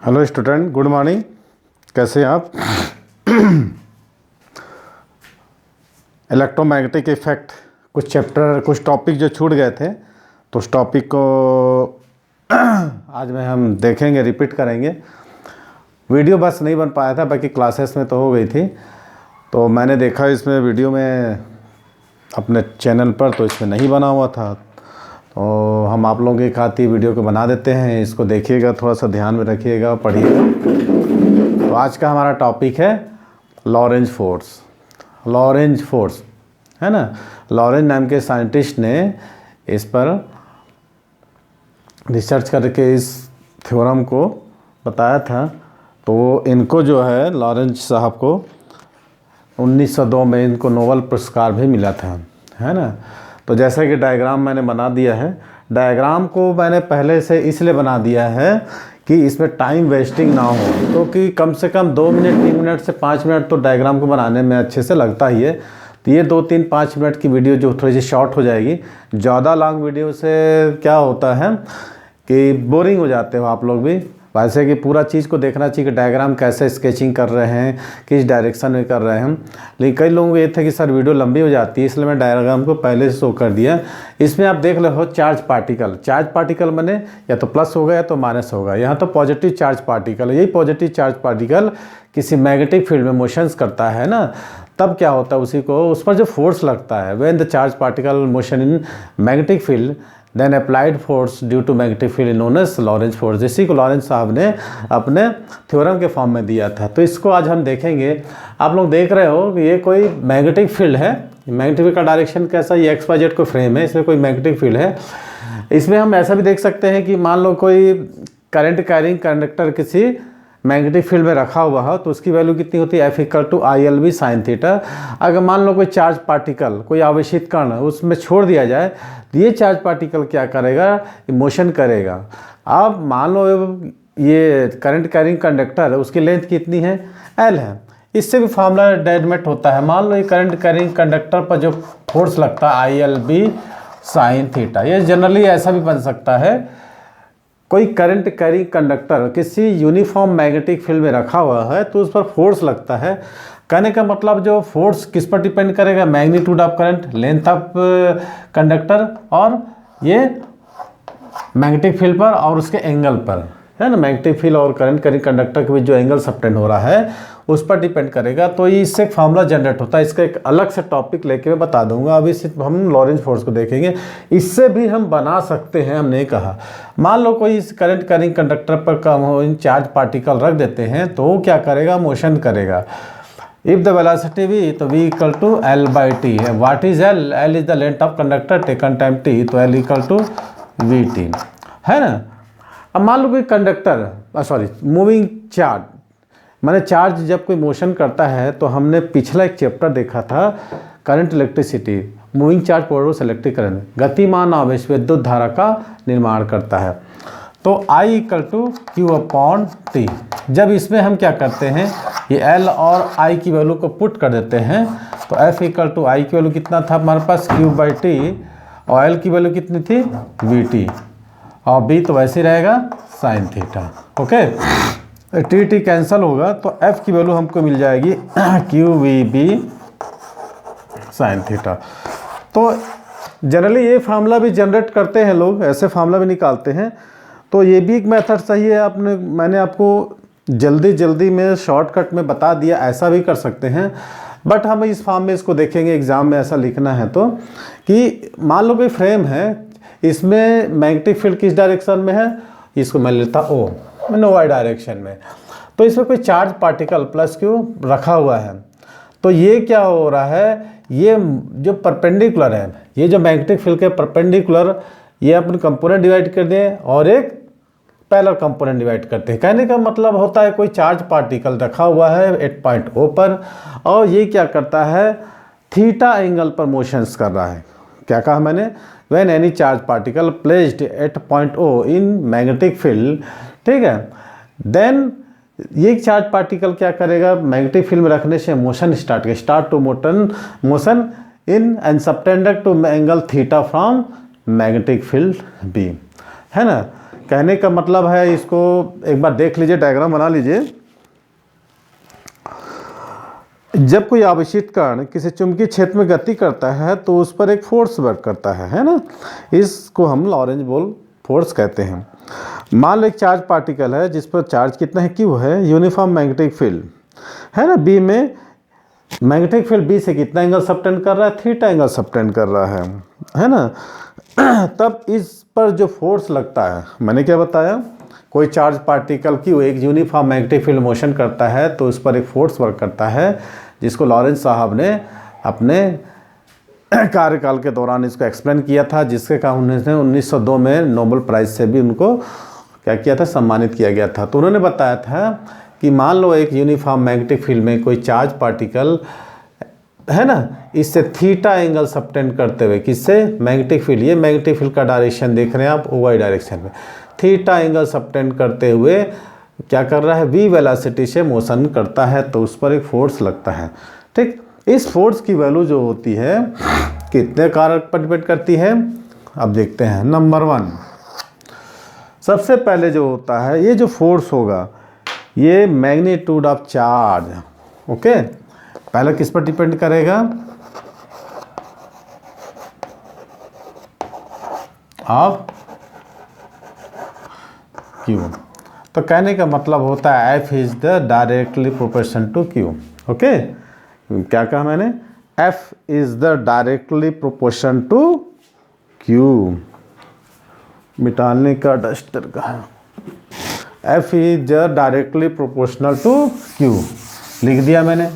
Hello student, good morning. कैसे हैं आप? इलेक्ट्रोमैग्नेटिक इफ़ेक्ट कुछ टॉपिक जो छूट गए थे, तो उस टॉपिक को आज में हम देखेंगे, रिपीट करेंगे। वीडियो बस नहीं बन पाया था, बाकी क्लासेस में तो हो गई थी। तो मैंने देखा इसमें वीडियो में अपने चैनल पर, तो इसमें नहीं बना हुआ था, तो हम आप लोगों की खातिर वीडियो को बना देते हैं। इसको देखिएगा, थोड़ा सा ध्यान में रखिएगा, पढ़िएगा। तो आज का हमारा टॉपिक है लॉरेंज फोर्स। लॉरेंज फोर्स है ना। लॉरेंज नाम के साइंटिस्ट ने इस पर रिसर्च करके इस थ्योरम को बताया था। तो इनको जो है लॉरेंज साहब को 1902 में इनको नोबेल पुरस्कार भी मिला था, है ना। तो जैसे कि डायग्राम मैंने बना दिया है, डायग्राम को मैंने पहले से इसलिए बना दिया है कि इसमें टाइम वेस्टिंग ना हो, तो कि कम से कम 2 मिनट 3 मिनट से 5 मिनट तो डायग्राम को बनाने में अच्छे से लगता ही है। तो ये 2-3-5 मिनट की वीडियो जो थोड़ी सी शॉर्ट हो जाएगी। ज़्यादा लॉन्ग वीडियो से क्या होता है कि बोरिंग हो जाते हो आप लोग भी। वैसे कि पूरा चीज़ को देखना चाहिए कि डायग्राम कैसे स्केचिंग कर रहे हैं, किस डायरेक्शन में कर रहे हैं। लेकिन कई लोगों को ये था कि सर वीडियो लंबी हो जाती है, इसलिए मैं डायग्राम को पहले से शो कर दिया। इसमें आप देख लो चार्ज पार्टिकल मैंने या तो प्लस होगा या तो माइनस होगा। यहाँ तो पॉजिटिव चार्ज पार्टिकल, यही पॉजिटिव चार्ज पार्टिकल किसी मैग्नेटिक फील्ड में मोशंस करता है ना, तब क्या होता है उस पर जो फोर्स लगता है, when the charge particle motion in magnetic field then applied force due to magnetic field known as Lorentz force. इसी को लॉरेंज साहब ने अपने थ्योरम के फॉर्म में दिया था। तो इसको आज हम देखेंगे। आप लोग देख रहे हो कि ये कोई मैग्नेटिक फील्ड है। मैग्नेटिक फील्ड का डायरेक्शन कैसा, ये XYZ को फ्रेम है, इसमें कोई मैग्नेटिक फील्ड है। इसमें हम ऐसा भी देख सकते हैं कि मान लो कोई करंट कैरिंग कंडक्टर किसी मैग्नेटिक फील्ड में रखा हुआ है, तो उसकी वैल्यू कितनी होती है, F=ILB sin थीटा। अगर मान लो कोई चार्ज पार्टिकल, कोई आवेशित कण उसमें छोड़ दिया जाए, तो ये चार्ज पार्टिकल क्या करेगा, मोशन करेगा। अब मान लो ये करंट कैरिंग कंडक्टर है, उसकी लेंथ कितनी है, L है। इससे भी फार्मूला डेडमेट होता है। मान लो ये करंट कैरिंग कंडक्टर पर जो फोर्स लगता है ILB sin थीटा। ये जनरली ऐसा भी बन सकता है, कोई करंट कैरिंग कंडक्टर किसी यूनिफॉर्म मैग्नेटिक फील्ड में रखा हुआ है, तो उस पर फोर्स लगता है। कहने का मतलब जो फोर्स किस पर डिपेंड करेगा, magnitude of current, length of conductor, और ये मैग्नेटिक फील्ड पर और उसके एंगल पर, है ना। मैग्नेटिक फील्ड और करंट कैरिंग कंडक्टर के बीच जो एंगल सबटेंड हो रहा है उस पर डिपेंड करेगा। तो ये इससे एक फार्मूला जनरेट होता है। इसका एक अलग से टॉपिक लेके मैं बता दूंगा। अभी सिर्फ हम लॉरेंज फोर्स को देखेंगे। इससे भी हम बना सकते हैं, हमने कहा। मान लो कोई इस करंट कैरिंग कंडक्टर पर कम चार्ज पार्टिकल रख देते हैं, तो वो क्या करेगा, मोशन करेगा। इफ द वेलोसिटी v, तो v=L/t है। What is L? L is the length of conductor taken time t, तो L=vt, है ना। अब मान लो कोई कंडक्टर मूविंग चार्ज, मैंने चार्ज जब कोई मोशन करता है, तो हमने पिछला एक चैप्टर देखा था current electricity, moving charge produce electric current, गतिमान आवेश विद्युत धारा का निर्माण करता है। तो I=Q/T। जब इसमें हम क्या करते हैं, ये L और I की वैल्यू को पुट कर देते हैं, तो F=I की वैल्यू कितना था हमारे पास, Q/T, और L की वैल्यू कितनी थी, Vt, और B तो वैसे ही रहेगा sin theta. Okay, T cancel होगा, तो F की वैल्यू हमको मिल जाएगी QVB sin थीटा। तो जनरली ये फार्मूला भी जनरेट करते हैं लोग, ऐसे फार्मूला भी निकालते हैं। तो ये भी एक मेथड सही है। मैंने आपको जल्दी में शॉर्टकट में बता दिया, ऐसा भी कर सकते हैं। बट हम इस फॉर्म में इसको देखेंगे, एग्जाम में ऐसा लिखना है तो, कि मान लो कोई फ्रेम है, इसमें मैग्नेटिक फील्ड किस डायरेक्शन में है, इसको मैं लेता O, मैंने Y डायरेक्शन में। तो इसमें कोई चार्ज पार्टिकल +Q रखा हुआ है। तो ये क्या हो रहा है, ये जो परपेंडिकुलर है, ये जो मैग्नेटिक फील्ड के परपेंडिकुलर, ये अपने कंपोनेंट डिवाइड कर दें और एक पैरेलल कंपोनेंट डिवाइड करते हैं। कहने का मतलब होता है कोई चार्ज पार्टिकल रखा हुआ है एट पॉइंट O पर, और ये क्या करता है, थीटा एंगल पर मोशंस कर रहा है। क्या कहा मैंने, when any charge particle placed at point O in magnetic field, ठीक है, देन ये चार्ज पार्टिकल क्या करेगा, मैग्नेटिक फील्ड में रखने से motion start to motion in and subtended to angle theta from magnetic field B, है ना। कहने का मतलब है, इसको एक बार देख लीजिए, डायग्राम बना लीजिए। जब कोई आवेशित कण किसी चुंबकीय क्षेत्र में गति करता है तो उस पर एक फोर्स वर्क करता है ना। इसको हम लॉरेंज बॉल फोर्स कहते हैं। मान लो एक चार्ज पार्टिकल है जिस पर चार्ज कितना है, क्यू है, यूनिफॉर्म मैग्नेटिक फील्ड है ना, बी में मैग्नेटिक फील्ड बी से कितना एंगल सबटेंड कर रहा है, थीटा एंगल सबटेंड कर रहा है ना। तब इस पर जो फोर्स लगता है, मैंने क्या बताया, कोई चार्ज पार्टिकल की एक यूनिफॉर्म मैग्नेटिक फील्ड मोशन करता है तो उस पर एक फोर्स वर्क करता है, जिसको लॉरेंज साहब ने अपने कार्यकाल के दौरान इसको एक्सप्लेन किया था, जिसके कारण उन्होंने 1902 में नोबेल प्राइज़ से भी उनको क्या किया था, सम्मानित किया गया था। तो उन्होंने बताया था कि मान लो एक यूनिफॉर्म मैग्नेटिक फील्ड में कोई चार्ज पार्टिकल है ना, इससे थीटा एंगल सबटेंड करते हुए, किससे, मैग्नेटिक फील्ड, ये मैग्नेटिक फील्ड का डायरेक्शन देख रहे हैं आप, वाई डायरेक्शन में, थीटा एंगल सबटेंड करते हुए क्या कर रहा है, वी वेलोसिटी से मोशन करता है, तो उस पर एक फोर्स लगता है। ठीक, इस फोर्स की वैल्यू जो होती है कितने कारक पर डिपेंड करती है, अब देखते हैं। नंबर 1, सबसे पहले जो होता है, ये जो फोर्स होगा ये मैग्नीट्यूड ऑफ चार्ज, ओके, पहले किस पर डिपेंड करेगा, ऑफ क्यू। तो कहने का मतलब होता है f is the directly proportion to q. Okay, क्या कहा मैंने, f is the directly proportion to q. मिटाने का डस्टर कहा, f is the directly proportional to q, लिख दिया मैंने।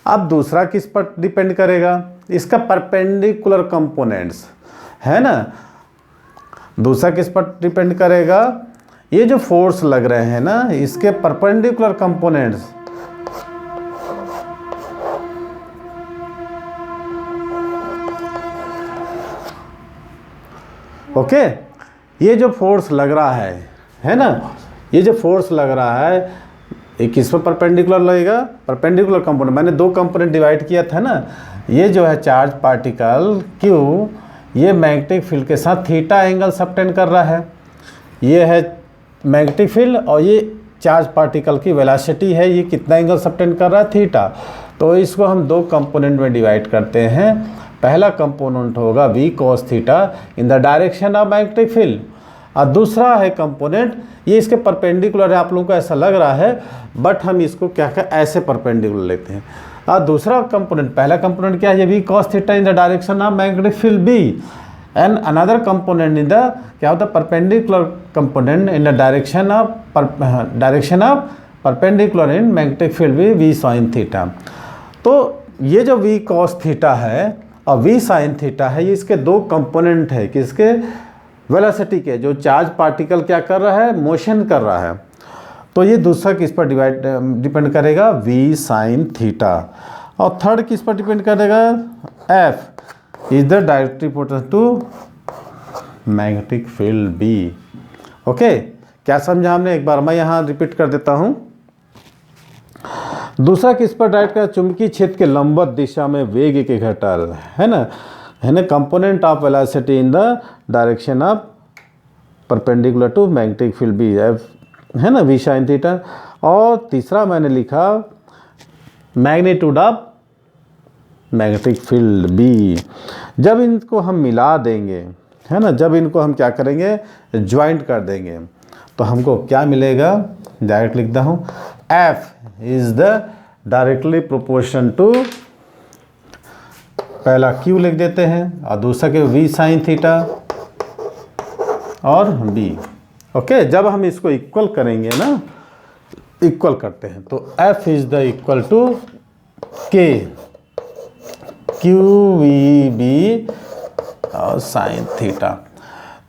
अब दूसरा किस पर डिपेंड करेगा, इसका परपेंडिकुलर कंपोनेंट्स है ना। दूसरा किस पर डिपेंड करेगा, ये जो फोर्स लग रहे हैं ना, इसके परपेंडिकुलर कंपोनेंट्स, ओके। ये जो फोर्स लग रहा है ना, ये जो फोर्स लग रहा है, ये किस पर परपेंडिकुलर लगेगा, परपेंडिकुलर कंपोनेंट, मैंने दो कंपोनेंट डिवाइड किया था ना। ये जो है चार्ज पार्टिकल क्यू, ये मैग्नेटिक फील्ड के साथ थीटा एंगल सबटेंड कर रहा है, ये है मैग्नेटिक फील्ड, और ये चार्ज पार्टिकल की वेलोसिटी है, ये कितना एंगल सबटेंड कर रहा है, थीटा। तो इसको हम दो कंपोनेंट में डिवाइड करते हैं। पहला कंपोनेंट होगा v cos theta in the direction of magnetic field, और दूसरा है कंपोनेंट, ये इसके परपेंडिकुलर है, आप लोगों को ऐसा लग रहा है, बट हम इसको क्या ऐसे परपेंडिकुलर लेते हैं। और दूसरा कंपोनेंट, पहला कंपोनेंट क्या है, v cos theta in the direction of magnetic field b, and another component in the, क्या होता है, perpendicular component in the direction of perpendicular in magnetic field भी v sin थीटा। तो ये जो v cos थीटा है और v sin theta है, ये इसके दो कंपोनेंट है, किसके, वेलोसिटी के, जो चार्ज पार्टिकल क्या कर रहा है, मोशन कर रहा है। तो ये दूसरा किस पर डिपेंड करेगा, v sin थीटा। और थर्ड किस पर डिपेंड करेगा, f is the directly proportional to magnetic field b। Okay, क्या समझा हमने, एक बार मैं यहाँ रिपीट कर देता हूँ। दूसरा किस पर डायरेक्ट का, चुंबकीय क्षेत्र के लंबवत दिशा में वेग के घटक है ना, component of velocity in the direction of perpendicular to magnetic field b, है ना, v sin थीटा। और तीसरा मैंने लिखा magnitude of magnetic field b. जब इनको हम मिला देंगे, है ना, जब इनको हम क्या करेंगे, ज्वाइंट कर देंगे, तो हमको क्या मिलेगा, डायरेक्ट लिखता हूँ, F is the directly proportion to, पहला Q लिख देते हैं और दूसरा के v sin थीटा और B। ओके, जब हम इसको इक्वल करेंगे ना, इक्वल करते हैं, तो F is the equal to K QVB और sin theta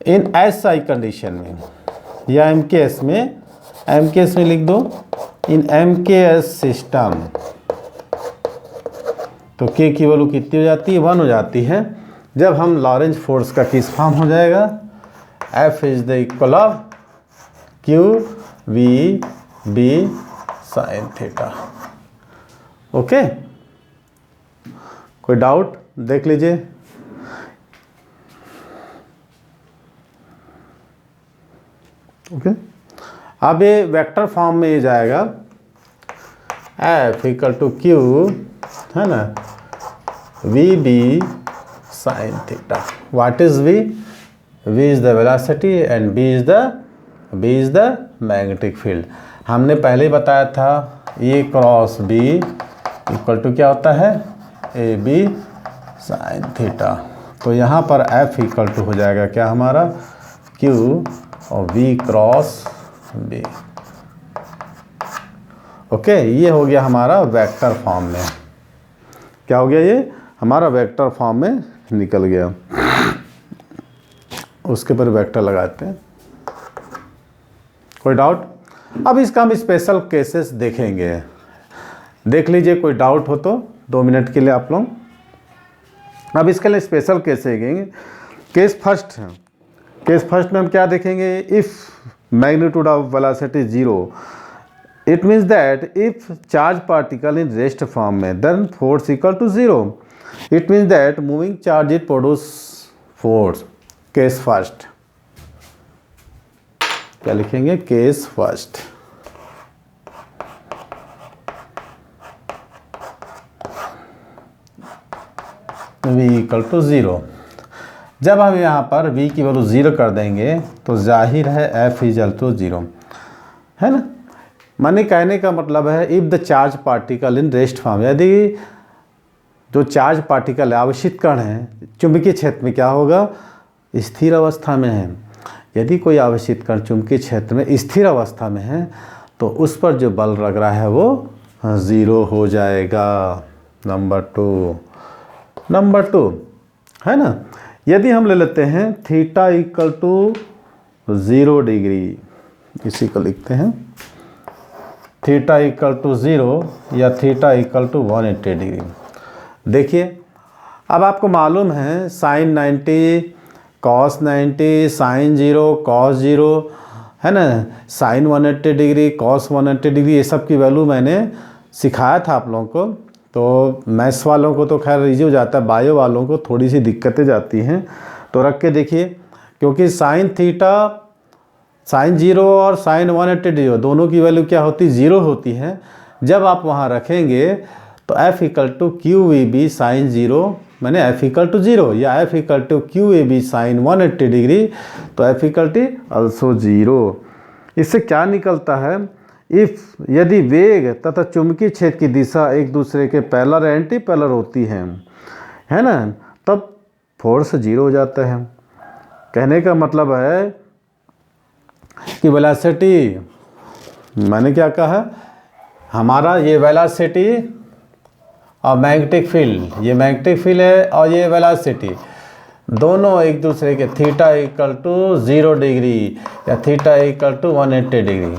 in SI condition में, या MKS में, MKS में लिख दो, इन MKS सिस्टम। तो K की वैल्यू कितनी हो जाती है, 1 हो जाती है। जब हम लॉरेंज फोर्स का किस फॉर्म हो जाएगा, F is the equal of QVB sin theta. Okay, कोई डाउट, देख लीजिए। ओके। अब ये वेक्टर फॉर्म में ये जाएगा F इक्वल टू क्यू, है ना, v b sine theta. What is v? V is the velocity and b is the magnetic field. हमने पहले ही बताया था a cross b equal to क्या होता है, ए बी साइन थीटा। तो यहाँ पर F इक्वल टू हो जाएगा क्या हमारा, Q और V क्रॉस B। ओके, ये हो गया हमारा वेक्टर फॉर्म में। क्या हो गया, ये हमारा वेक्टर फॉर्म में निकल गया। उसके पर वेक्टर लगाते हैं। कोई डाउट? अब इसका हम स्पेशल केसेस देखेंगे। देख लीजिए, कोई डाउट हो तो 2 मिनट के लिए आप लोग। अब इसके लिए स्पेशल केस देखेंगे। केस फर्स्ट है। केस फर्स्ट में हम क्या देखेंगे, if magnitude of velocity 0, it means that if charge particle in rest form में then force equal to 0, it means that moving charge it produce force. Case first क्या लिखेंगे, case first. v equal to 0। जब हम यहाँ पर v की value 0 कर देंगे तो जाहिर है f इक्वल टू 0, है ना। माने कहने का मतलब है if the charge particle in rest form, यदि जो चार्ज पार्टिकल है, आवेशित कण है, चुंबकीय क्षेत्र में क्या होगा, स्थिर अवस्था में है। यदि कोई आवेशित कण चुंबकीय क्षेत्र में स्थिर अवस्था में है तो उस पर जो बल लग रहा है वो 0 हो जाएगा। नंबर टू है ना। यदि हम ले लेते हैं थीटा इक्वल टू 0 डिग्री, इसी को लिखते हैं थीटा इक्वल टू 0 या थीटा इक्वल टू 180 डिग्री। देखिए, अब आपको मालूम है साइन 90, कॉस 90, साइन 0, कॉस 0, है ना, साइन 180 डिग्री, कॉस 180 डिग्री, ये सब की वैल्यू मैंने सिखाया था आप लोगों को। तो मैथ्स वालों को तो खैर इजी हो जाता है, बायो वालों को थोड़ी सी दिक्कतें जाती हैं। तो रख के देखिए, क्योंकि साइन थीटा, साइन 0 और साइन 180 डिग्री दोनों की वैल्यू क्या होती है, 0 होती है। जब आप वहाँ रखेंगे तो F equal to q a b sine 0, मैंने F इक्वल टू 0 या F equal to q a b sine 180 degree, तो F इक्वल टू ऑल्सो 0। इससे क्या निकलता है, इफ यदि वेग तथा चुंबकीय क्षेत्र की दिशा एक दूसरे के पैरेलल एंटी पैरेलल होती है ना, तब फोर्स 0 हो जाता है। कहने का मतलब है कि वेलोसिटी, मैंने क्या कहा, हमारा ये वेलोसिटी और मैग्नेटिक फील्ड, ये मैग्नेटिक फील्ड है और ये वेलोसिटी, दोनों एक दूसरे के थीटा इक्वल टू 0 डिग्री या theta equal to 180 degree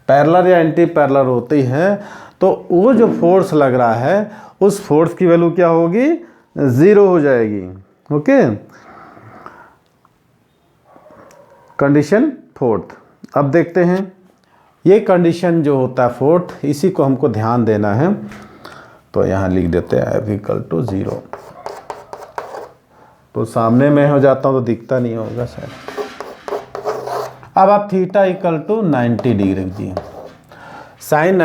parallel या एंटी पैरेलल होती है। तो वो जो फोर्स लग रहा है उस फोर्स की वैल्यू क्या होगी, 0 हो जाएगी। Okay, condition fourth. अब देखते हैं ये कंडीशन जो होता है फोर्थ, इसी को हमको ध्यान देना है। तो यहाँ लिख देते हैं F इक्वल टू 0। तो सामने में हो जाता हूँ तो दिखता नहीं होगा शायद। अब आप थीटा इक्वल टू 90 डिग्री रख दिए। Sine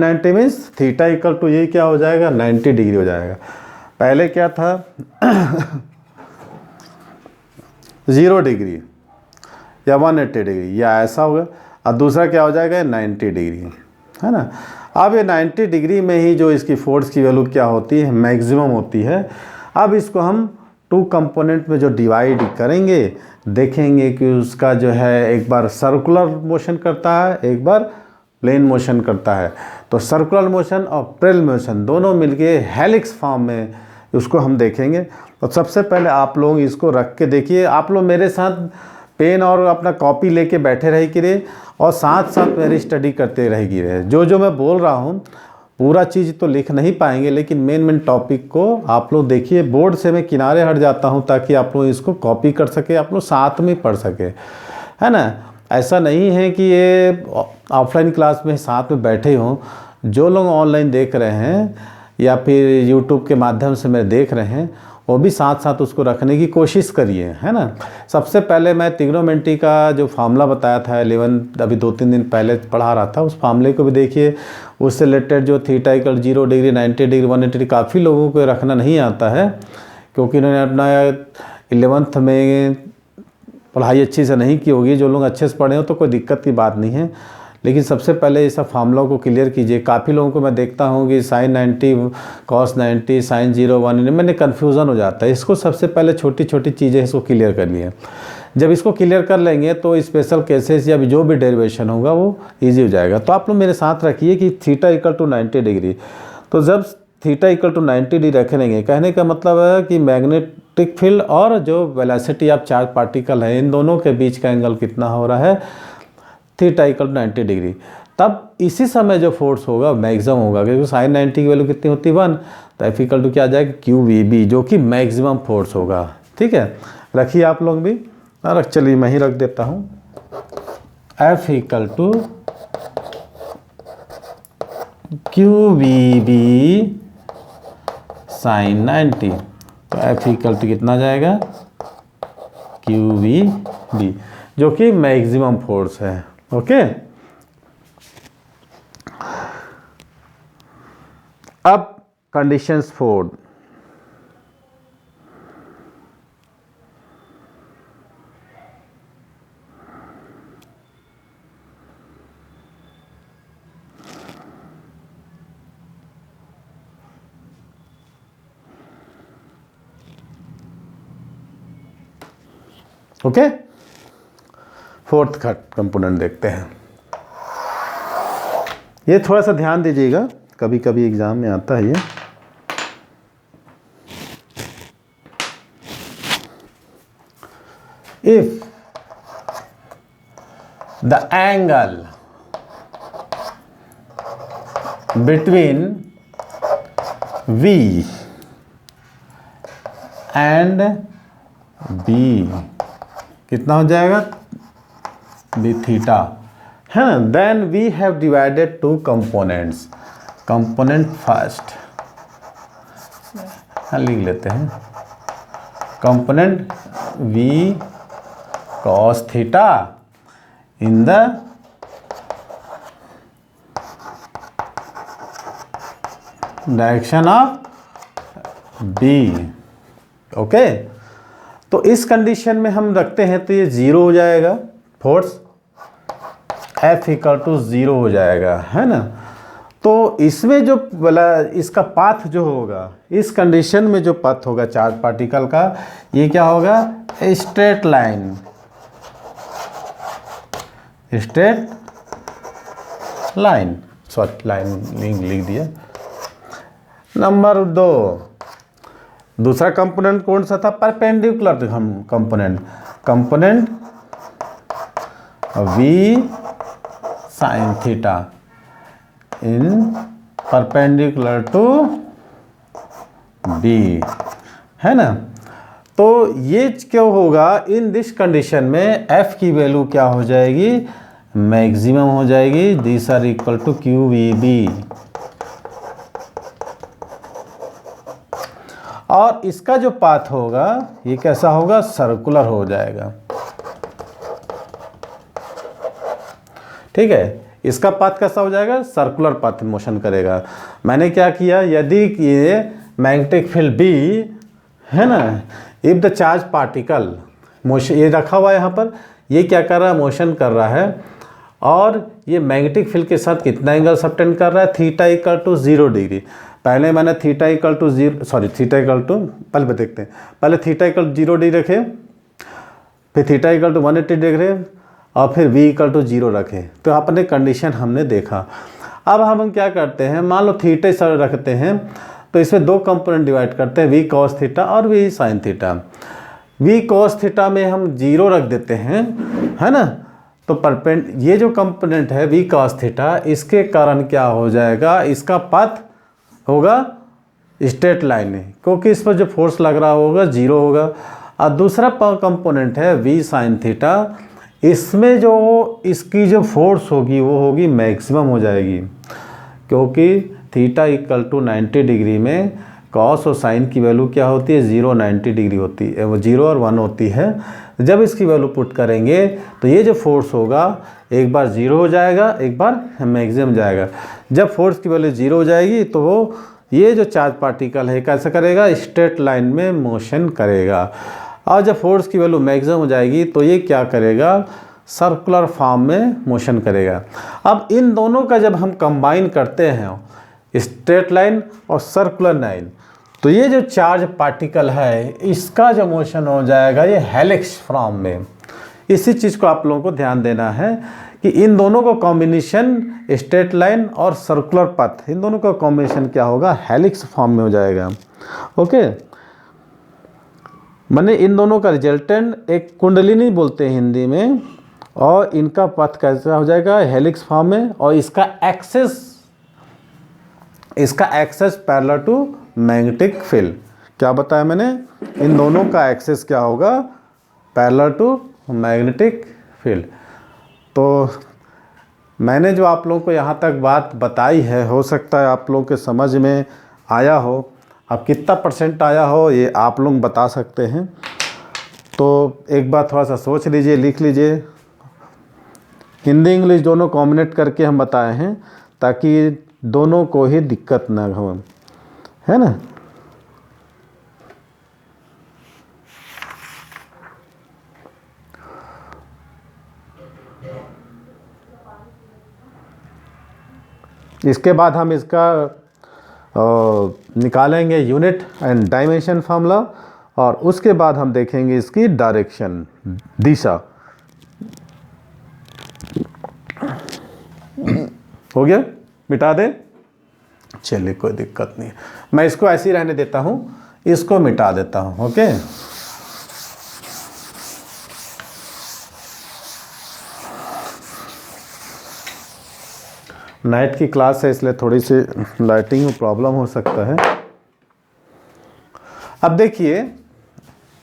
90 means theta equal to ये क्या हो जाएगा, 90 डिग्री हो जाएगा। पहले क्या था 0 डिग्री या 180 डिग्री या ऐसा होगा, और दूसरा क्या हो जाएगा 90 डिग्री, है ना। अब ये 90 डिग्री में ही जो इसकी फोर्स की वैल्यू क्या होती है, मैक्सिमम होती है। अब इसको हम 2 कंपोनेंट में जो डिवाइड करेंगे, देखेंगे कि उसका जो है एक बार सर्कुलर मोशन करता है, एक बार प्लेन मोशन करता है। तो सर्कुलर मोशन और पैरेलल मोशन दोनों मिलके हेलिक्स फॉर्म में उसको हम देखेंगे। तो सबसे पहले आप लोग इसको रख के देखिए। आप लोग मेरे साथ पेन और अपना कॉपी लेके बैठे रहे कि रे, और साथ साथ मेरी स्टडी करते रहेगी रे। जो मैं बोल रहा हूँ पूरा चीज़ तो लिख नहीं पाएंगे, लेकिन मेन टॉपिक को आप लोग देखिए। बोर्ड से मैं किनारे हट जाता हूँ ताकि आप लोग इसको कॉपी कर सके, आप लोग साथ में पढ़ सके, है ना। ऐसा नहीं है कि ये ऑफलाइन क्लास में साथ में बैठे हों। जो लोग ऑनलाइन देख रहे हैं या फिर यूट्यूब के माध्यम से मैं देख रहे हैं, वो भी साथ साथ उसको रखने की कोशिश करिए, है ना। सबसे पहले मैं ट्रिग्नोमेट्री का जो फार्मूला बताया था 11 अभी 2-3 दिन पहले पढ़ा रहा था, उस फार्मूले को भी देखिए। उससे रिलेटेड जो theta equal 0 degree, 90 degree, 180 degree, काफ़ी लोगों को रखना नहीं आता है क्योंकि उन्होंने अपना 11th में पढ़ाई अच्छी से नहीं की होगी। जो लोग अच्छे से पढ़े हो तो कोई दिक्कत की बात नहीं है, लेकिन सबसे पहले ये सब फार्मूलों को क्लियर कीजिए। काफ़ी लोगों को मैं देखता हूँ कि साइन 90 कॉस 90 साइन 0 1 मैंने कन्फ्यूज़न हो जाता है। इसको सबसे पहले छोटी छोटी चीज़ें इसको क्लियर कर लिए। जब इसको क्लियर कर लेंगे तो स्पेशल केसेस या जो भी डेरिवेशन होगा वो ईजी हो जाएगा। तो आप लोग मेरे साथ रखिए कि थीटा इक्वल टू 90 डिग्री। तो जब थीटा इक्वल टू 90 डिग्री रख लेंगे, कहने का मतलब है कि मैग्नेटिक फील्ड और जो वेलोसिटी ऑफ चार्ज पार्टिकल है, इन दोनों के बीच का एंगल कितना हो रहा है, थीटा इक्वल टू 90 डिग्री। तब इसी समय जो फोर्स होगा मैक्सिमम होगा, क्योंकि साइन 90 की वैल्यू कितनी होती है 1, तो एफ इक्वल टू क्या आ जाएगा QVB, जो कि मैक्सिमम फोर्स होगा। ठीक है, रखिए आप लोग भी। चलिए मैं ही रख देता हूँ, f equal to QVB sine 90। तो एफ इक्वल टू कितना जाएगा QVB, जो कि मैक्सिमम फोर्स है। ओके, अब कंडीशंस 4। ओके, फोर्थ कंपोनेंट देखते हैं। ये थोड़ा सा ध्यान दीजिएगा, कभी कभी एग्जाम में आता है ये। If the angle between V and B कितना हो जाएगा, B थीटा, है ना। Then we have divided to components. Component first लिख लेते हैं, component V cos theta in the direction of B। Okay, तो इस कंडीशन में हम रखते हैं तो ये 0 हो जाएगा, फोर्स F इक्वल टू 0 हो जाएगा, है ना। तो इसमें जो वाला इसका पाथ जो होगा, इस कंडीशन में जो पाथ होगा चार्ज पार्टिकल का, ये क्या होगा, straight line, straight line, sorry line लिख दिया। नंबर 2, दूसरा कंपोनेंट कौन सा था, perpendicular component, component V sine theta in perpendicular to B, है ना। तो ये क्यों होगा, इन दिस कंडीशन में F की वैल्यू क्या हो जाएगी, मैक्सिमम हो जाएगी। This are equal to QVB, और इसका जो पाथ होगा ये कैसा होगा, सर्कुलर हो जाएगा। ठीक है, इसका पाथ कैसा हो जाएगा, सर्कुलर पाथ मोशन करेगा। मैंने क्या किया, यदि ये मैग्नेटिक फील्ड B है ना, if the charge particle motion, ये रखा हुआ है यहाँ पर, ये क्या कर रहा है, मोशन कर रहा है, और ये मैग्नेटिक फील्ड के साथ कितना एंगल सबटेंड कर रहा है, थीटा इक्वल टू 0 डिग्री। पहले मैंने theta equal to 0, sorry theta equal to, पहले देखते हैं, पहले थीटा इक्वल 0 डिग्री रखे, फिर थीटा इक्वल टू 180 डिग्री, और फिर V इक्वल टू 0 रखें। तो अपने कंडीशन हमने देखा। अब हम क्या करते हैं, मान लो थीटा सर रखते हैं, तो इसमें 2 कंपोनेंट डिवाइड करते हैं, V cos थीटा और V sin theta. V cos theta में हम 0 रख देते हैं, है ना। तो ये जो कंपोनेंट है V cos थीटा, इसके कारण क्या हो जाएगा, इसका पथ होगा स्ट्रेट लाइन है, क्योंकि इस पर जो फोर्स लग रहा होगा 0 होगा। और दूसरा कंपोनेंट है V sin थीटा, इसमें जो इसकी जो फोर्स होगी वो होगी मैक्सिमम हो जाएगी, क्योंकि थीटा इक्वल टू 90 डिग्री में कॉस और साइन की वैल्यू क्या होती है, 0 90 डिग्री होती है, वो 0 और 1 होती है। जब इसकी वैल्यू पुट करेंगे तो ये जो फोर्स होगा एक बार 0 हो जाएगा, एक बार मैक्सिमम जाएगा। जब फोर्स की वैल्यू 0 हो जाएगी तो वो ये जो चार्ज पार्टिकल है कैसे करेगा, स्ट्रेट लाइन में मोशन करेगा। और जब फोर्स की वैल्यू मैक्सिमम हो जाएगी तो ये क्या करेगा, सर्कुलर फॉर्म में मोशन करेगा। अब इन दोनों का जब हम कंबाइन करते हैं, स्ट्रेट लाइन और सर्कुलर लाइन, तो ये जो चार्ज पार्टिकल है इसका जो मोशन हो जाएगा ये हेलिक्स फॉर्म में। इसी चीज़ को आप लोगों को ध्यान देना है कि इन दोनों का कॉम्बिनेशन, स्ट्रेट लाइन और सर्कुलर पथ, इन दोनों का कॉम्बिनेशन क्या होगा, हेलिक्स फॉर्म में हो जाएगा। ओके, माने इन दोनों का रिजल्टेंट एक कुंडलिनी बोलते हैं हिंदी में, और इनका पथ कैसा हो जाएगा, हेलिक्स फॉर्म में। और इसका axis parallel to magnetic field. क्या बताया मैंने, इन दोनों का एक्सेस क्या होगा, पैरेलल टू मैग्नेटिक फील्ड। तो मैंने जो आप लोगों को यहाँ तक बात बताई है, हो सकता है आप लोगों के समझ में आया हो। अब कितना % आया हो ये आप लोग बता सकते हैं। तो एक बार थोड़ा सा सोच लीजिए, लिख लीजिए। हिंदी इंग्लिश दोनों कॉम्बिनेट करके हम बताए हैं ताकि दोनों को ही दिक्कत ना हो, है ना। इसके बाद हम इसका निकालेंगे यूनिट एंड डायमेंशन फार्मूला, और उसके बाद हम देखेंगे इसकी डायरेक्शन, दिशा। हो गया, मिटा दें, चलिए कोई दिक्कत नहीं है। मैं इसको ऐसे ही रहने देता हूँ, इसको मिटा देता हूँ। ओके, नाइट की क्लास है इसलिए थोड़ी सी लाइटिंग में प्रॉब्लम हो सकता है। अब देखिए,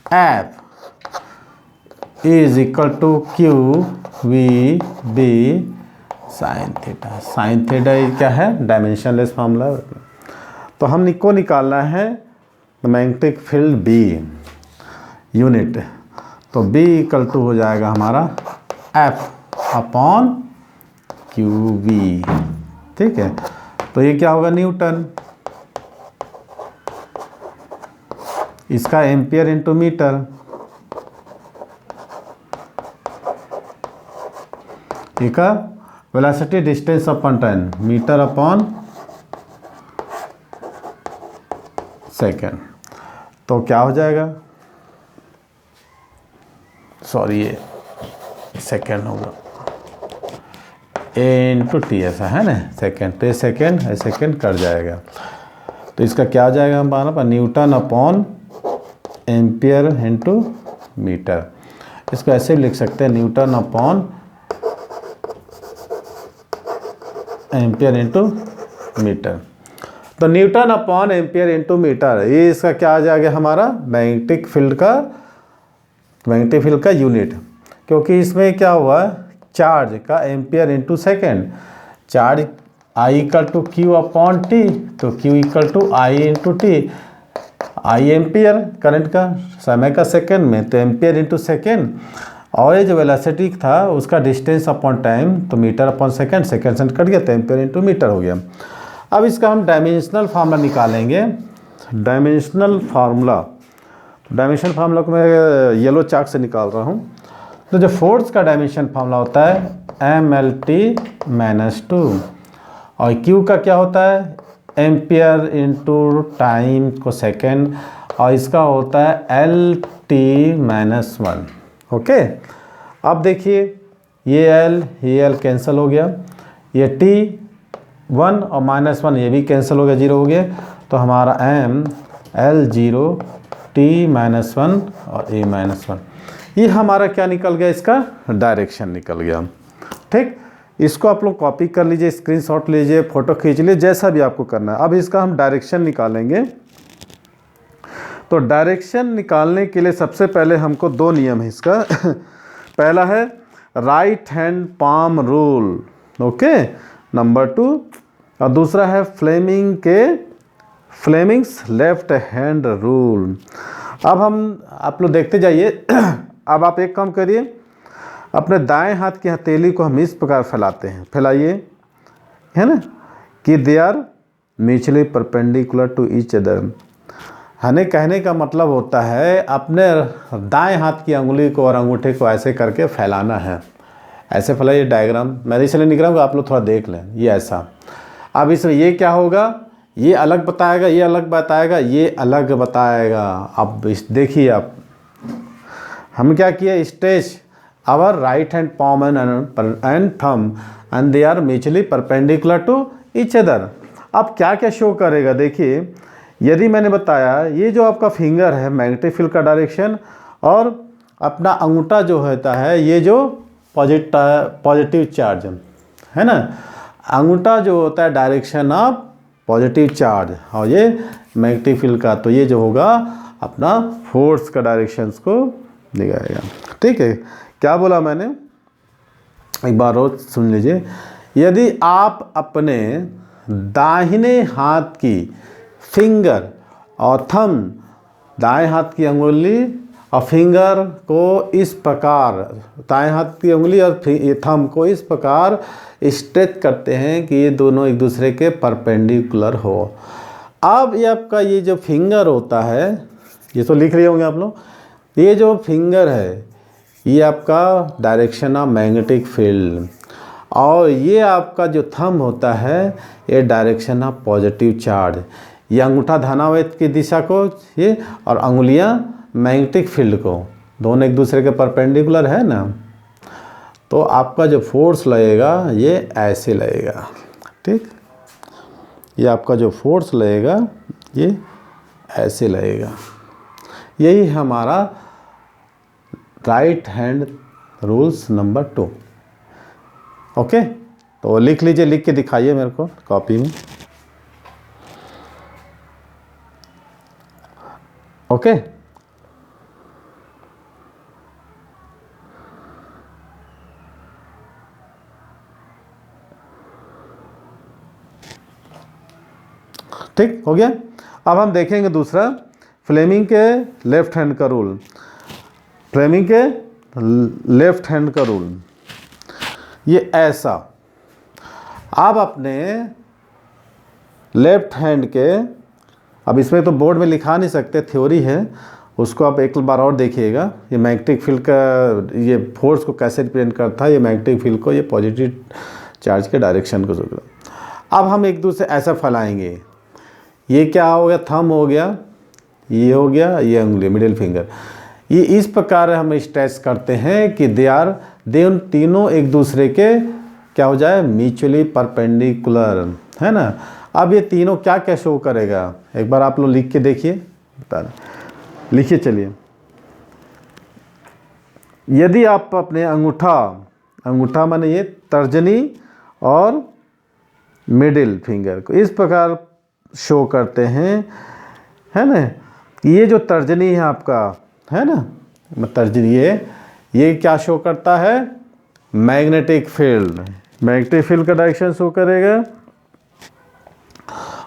f is equal to q v b sine theta. Sine theta क्या है, डायमेंशनलेस फार्मूला। तो हम को निकालना है मैग्नेटिक फील्ड बी यूनिट। तो बी इक्वल टू हो जाएगा हमारा एफ अपॉन क्यू वी। ठीक है, तो ये क्या होगा, न्यूटन। इसका एम्पियर इंटू मीटर। इसका velocity distance upon time, metre upon second. तो क्या हो जाएगा, सॉरी ये सेकेंड होगा, ए इंटू टी, ऐसा है ना, सेकेंड पे सेकेंड है, सेकेंड कट जाएगा। तो इसका क्या हो जाएगा हमारा पर, newton upon ampere into metre. इसको ऐसे भी लिख सकते हैं, newton upon ampere into metre. तो newton upon ampere into metre, ये इसका क्या आ जाएगा हमारा, मैग्नेटिक फील्ड का यूनिट। क्योंकि इसमें क्या हुआ, चार्ज का ampere into second, charge I equal to Q upon T, तो Q equal to I into T. I ampere current का, समय का सेकेंड में, तो एम्पियर इंटू सेकेंड। और ये जो वेलोसिटी था उसका डिस्टेंस अपॉन टाइम, तो मीटर अपॉन सेकेंड, सेकेंड से कट गया तो एम्पियर इंटू मीटर हो गया। अब इसका हम डायमेंशनल फार्मूला निकालेंगे। डायमेंशनल फार्मूला को मैं येलो चार्ट से निकाल रहा हूँ। तो जो फोर्स का डायमेंशन फार्मूला होता है MLT-2, और क्यू का क्या होता है, एम्पियर इंटू टाइम को सेकेंड, और इसका होता है LT-1। ओके, अब देखिए ये L कैंसिल हो गया, ये T1 और -1 ये भी कैंसिल हो गया, 0 हो गया। तो हमारा M L0 T-1 और A-1, ये हमारा क्या निकल गया, इसका डायरेक्शन निकल गया। ठीक, इसको आप लोग कॉपी कर लीजिए, स्क्रीनशॉट लीजिए, फोटो खींच लीजिए, जैसा भी आपको करना है। अब इसका हम डायरेक्शन निकालेंगे। तो डायरेक्शन निकालने के लिए सबसे पहले हमको दो नियम है इसका। पहला है right hand palm rule, okay, number 2, और दूसरा है फ्लेमिंग के फ्लेमिंग्स लेफ्ट हैंड रूल। अब आप लोग देखते जाइए। अब आप एक काम करिए, अपने दाएं हाथ की हथेली को हम इस प्रकार फैलाते हैं, फैलाइए, है ना, कि they are mutually perpendicular to each other. हमें कहने का मतलब होता है अपने दाएं हाथ की अंगुली को और अंगूठे को ऐसे करके फैलाना है। ऐसे फैलाइए, डायग्राम मैं इसलिए नहीं कराऊंगा, आप लोग थोड़ा देख लें, ये ऐसा। अब इसमें ये क्या होगा, ये अलग बताएगा, ये अलग बताएगा, ये अलग बताएगा। अब इस देखिए, आप हम क्या किए, stretch our right hand palm and thumb and they are mutually perpendicular to each other. अब क्या क्या शो करेगा, देखिए, यदि मैंने बताया ये जो आपका फिंगर है मैग्नेटिक फील्ड का डायरेक्शन, और अपना अंगूठा जो होता है ये जो पॉजिटिव चार्ज है ना, अंगूठा जो होता है डायरेक्शन ऑफ पॉजिटिव चार्ज, और ये मैग्नेटिक फील्ड का, तो ये जो होगा अपना फोर्स का डायरेक्शंस को दिखाएगा। ठीक है, क्या बोला मैंने, एक बार और सुन लीजिए। यदि आप अपने दाहिने हाथ की फिंगर और थंब, दाएं हाथ की अंगुली और फिंगर को इस प्रकार, दाएं हाथ की उंगली और थंब को इस प्रकार स्ट्रेच करते हैं कि ये दोनों एक दूसरे के परपेंडिकुलर हो। अब ये आपका ये जो फिंगर होता है, ये तो लिख रहे होंगे आप लोग, ये जो फिंगर है ये आपका डायरेक्शन ऑफ मैग्नेटिक फील्ड, और ये आपका जो थंब होता है ये डायरेक्शन ऑफ पॉजिटिव चार्ज। ये अंगूठा धनावेत की दिशा को, ये, और अंगुलियां मैग्नेटिक फील्ड को, दोनों एक दूसरे के परपेंडिकुलर है ना। तो आपका जो फोर्स लगेगा ये ऐसे लगेगा। ठीक, ये आपका जो फोर्स लगेगा ये ऐसे लगेगा। यही हमारा right hand rules number 2। Okay, तो लिख लीजिए, लिख के दिखाइए मेरे को कॉपी में। ओके, ठीक हो गया। अब हम देखेंगे दूसरा, फ्लेमिंग के लेफ्ट हैंड का रूल। फ्लेमिंग के लेफ्ट हैंड का रूल ये ऐसा, आप अपने लेफ्ट हैंड के, अब इसमें तो बोर्ड में लिखा नहीं सकते, थ्योरी है, उसको आप एक बार और देखिएगा। ये मैग्नेटिक फील्ड का ये फोर्स को कैसे रिप्रेजेंट करता है, ये मैग्नेटिक फील्ड को, ये पॉजिटिव चार्ज के डायरेक्शन को। अब हम एक दूसरे ऐसा फैलाएंगे, ये क्या हो गया, थंब हो गया, ये हो गया, ये उंगली मिडिल फिंगर, ये इस प्रकार हम स्ट्रेच करते हैं कि दे उन तीनों एक दूसरे के क्या हो जाए, म्यूचुअली परपेंडिकुलर, है ना। अब ये तीनों क्या क्या शो करेगा, एक बार आप लोग लिख के देखिए, बता रहे, लिखिए चलिए। यदि आप अपने अंगूठा माने ये तर्जनी और मिडिल फिंगर को इस प्रकार शो करते हैं, है ना, ये जो तर्जनी है आपका, है ना, तर्जनी, ये क्या शो करता है, मैग्नेटिक फील्ड, मैग्नेटिक फील्ड का डायरेक्शन शो करेगा।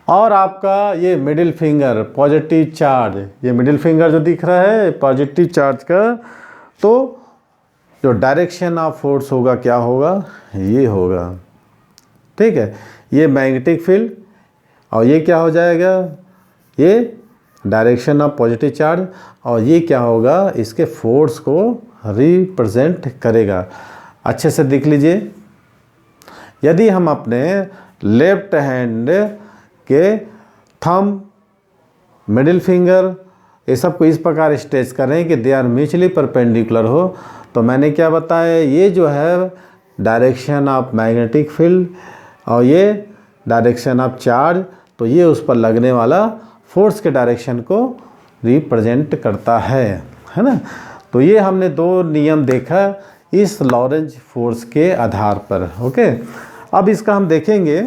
और आपका ये मिडिल फिंगर पॉजिटिव चार्ज, ये मिडिल फिंगर जो दिख रहा है पॉजिटिव चार्ज का, तो जो डायरेक्शन ऑफ फोर्स होगा क्या होगा, ये होगा। ठीक है, ये मैग्नेटिक फील्ड, और ये क्या हो जाएगा, ये डायरेक्शन ऑफ पॉजिटिव चार्ज, और ये क्या होगा, इसके फोर्स को रिप्रेजेंट करेगा। अच्छे से देख लीजिए। यदि हम अपने लेफ्ट हैंड के थंब, मिडिल फिंगर, ये सब को इस प्रकार स्ट्रेच करें कि दे आर म्यूचुअली परपेंडिकुलर हो, तो मैंने क्या बताया, ये जो है डायरेक्शन ऑफ मैग्नेटिक फील्ड और ये डायरेक्शन ऑफ चार्ज, तो ये उस पर लगने वाला फोर्स के डायरेक्शन को रिप्रेजेंट करता है ना। तो ये हमने दो नियम देखा इस लॉरेंज फोर्स के आधार पर। ओके, अब इसका हम देखेंगे,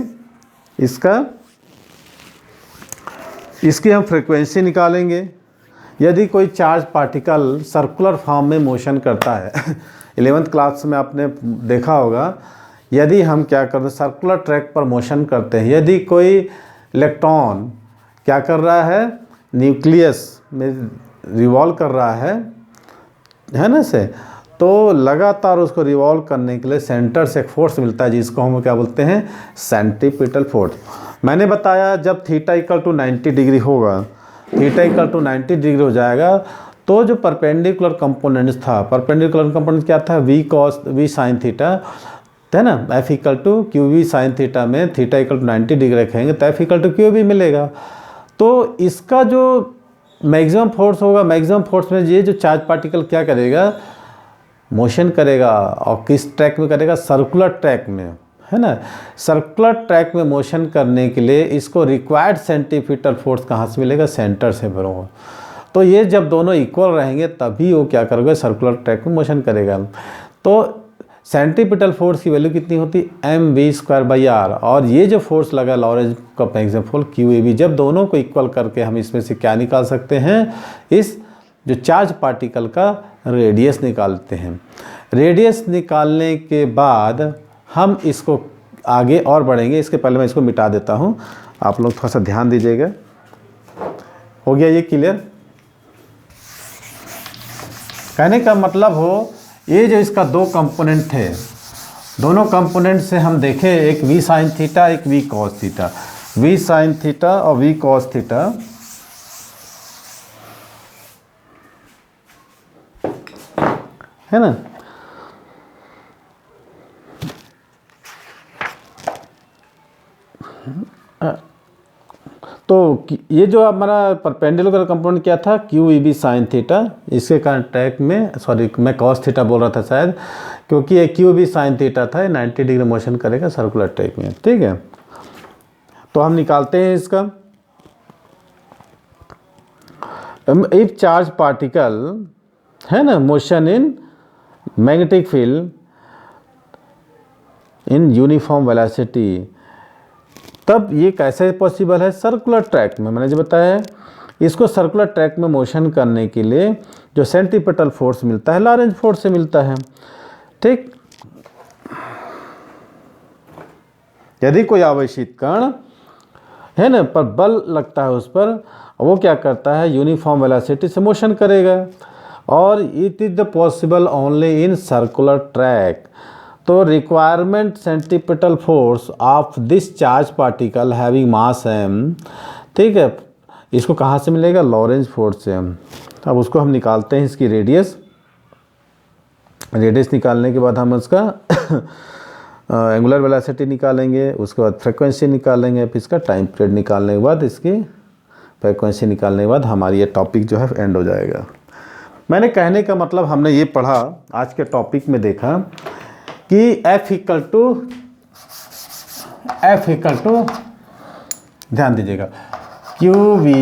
इसकी हम फ्रीक्वेंसी निकालेंगे। यदि कोई चार्ज पार्टिकल सर्कुलर फॉर्म में मोशन करता है 11th क्लास में आपने देखा होगा, यदि हम क्या करते हैं, सर्कुलर ट्रैक पर मोशन करते हैं, यदि कोई इलेक्ट्रॉन क्या कर रहा है, न्यूक्लियस में रिवॉल्व कर रहा है ना से, तो लगातार उसको रिवॉल्व करने के लिए सेंटर से एक फोर्स मिलता है जिसको हम क्या बोलते हैं, सेंट्रीपिटल फोर्स। मैंने बताया जब थीटा इक्वल टू 90 डिग्री होगा, थीटा इक्वल टू 90 डिग्री हो जाएगा, तो जो परपेंडिकुलर कंपोनेंट्स था, परपेंडिकुलर कंपोनेंट क्या था, वी साइन थीटा है ना, f equal to q v sine theta में थीटा इक्वल टू 90 डिग्री रखेंगे तो f equal to q v मिलेगा। तो इसका जो मैक्सिमम फोर्स होगा, मैक्सिमम फोर्स में ये जो चार्ज पार्टिकल क्या करेगा, मोशन करेगा, और किस ट्रैक में करेगा, सर्कुलर ट्रैक में, है ना। सर्कुलर ट्रैक में मोशन करने के लिए इसको रिक्वायर्ड सेंट्रीपिटल फोर्स कहाँ से मिलेगा, सेंटर से बरोबर। तो ये जब दोनों इक्वल रहेंगे तभी वो क्या करेगा, सर्कुलर ट्रैक में मोशन करेगा। तो सेंट्रीपिटल फोर्स की वैल्यू कितनी होती है, mv²/r, और ये जो फोर्स लगा लॉरेंज का मैक्सिमम फोर्स QAV, जब दोनों को इक्वल करके हम इसमें से क्या निकाल सकते हैं, इस जो चार्ज पार्टिकल का रेडियस निकालते हैं। रेडियस निकालने के बाद हम इसको आगे और बढ़ेंगे, इसके पहले मैं इसको मिटा देता हूँ, आप लोग थोड़ा सा ध्यान दीजिएगा। हो गया ये क्लियर? कहने का मतलब हो, ये जो इसका दो कंपोनेंट थे, दोनों कंपोनेंट से हम देखें, एक वी साइन थीटा, एक V cos theta, V sine theta और वी कॉस थीटा, है ना। तो ये जो हमारा परपेंडिकुलर कंपोनेंट क्या था, QEB साइन थीटा, इसके कारण ट्रैक में, सॉरी मैं कॉस थीटा बोल रहा था शायद, क्योंकि ये QEB साइन थीटा था, 90 डिग्री मोशन करेगा सर्कुलर ट्रैक में, ठीक है। तो हम निकालते हैं इसका। इफ चार्ज पार्टिकल है ना, motion in magnetic field in uniform velocity, तब ये कैसे पॉसिबल है, सर्कुलर ट्रैक में। मैंने जो बताया है, इसको सर्कुलर ट्रैक में मोशन करने के लिए जो सेंट्रीपिटल फोर्स मिलता है, लॉरेंज फोर्स से मिलता है, ठीक। यदि कोई आवेशित कण है ना पर बल लगता है उस पर, वो क्या करता है, यूनिफॉर्म वेलोसिटी से मोशन करेगा, और it is the possible only in circular track. तो requirement centripetal force of this charge particle having mass m, ठीक है, इसको कहाँ से मिलेगा, लॉरेंज फोर्स से। अब उसको हम निकालते हैं, इसकी रेडियस। रेडियस निकालने के बाद हम उसका एंगुलर वेलोसिटी निकालेंगे, उसके बाद फ्रीक्वेंसी निकालेंगे, फिर इसका टाइम पीरियड निकालने के बाद, इसकी फ्रीक्वेंसी निकालने के बाद हमारी ये टॉपिक जो है एंड हो जाएगा। मैंने कहने का मतलब, हमने ये पढ़ा आज के टॉपिक में, देखा कि F इक्वल टू ध्यान दीजिएगा, QV